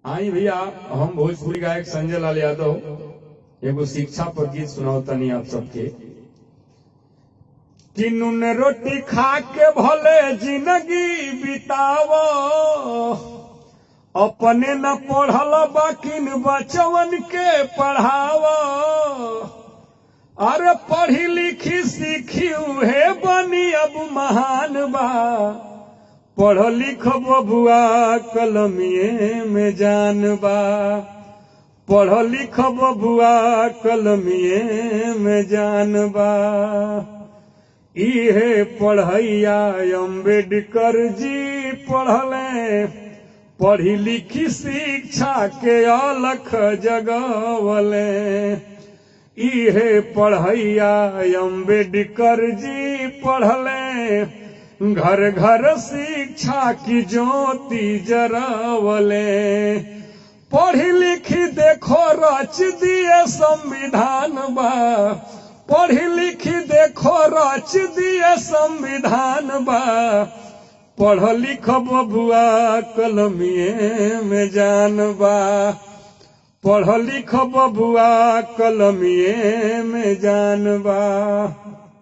आई भैया, हम भोजपुरी गायक संजय लाल यादव एगो शिक्षा पर गीत सुनावतनी आप सबके कि नून रोटी खा के भले जिंदगी बितावो, अपने न पढ़ल बाकिन बचवन के पढ़ावो। अरे पढ़ी लिखी सीखी उहे बनी अब महान बा, पढ़ लिख बबुआ कलमिए में जान बा, पढ़ लिख बबुआ कलमिए में जान बा। इहे पढ़ैया अम्बेडकर जी पढ़ले, पढ़ी लिखी शिक्षा के अलख जगवले। इहे पढ़ैया अम्बेडकर जी पढ़ले, घर घर शिक्षा की ज्योति जरावले। पढ़ी लिखी देखो रच दिए संविधान बा, पढ़ी लिखी देखो रच दिए संविधान बा। पढ़ लिख बबुआ कलमिए में जान बा, पढ़ लिख बबुआ कलमिए में जान बा।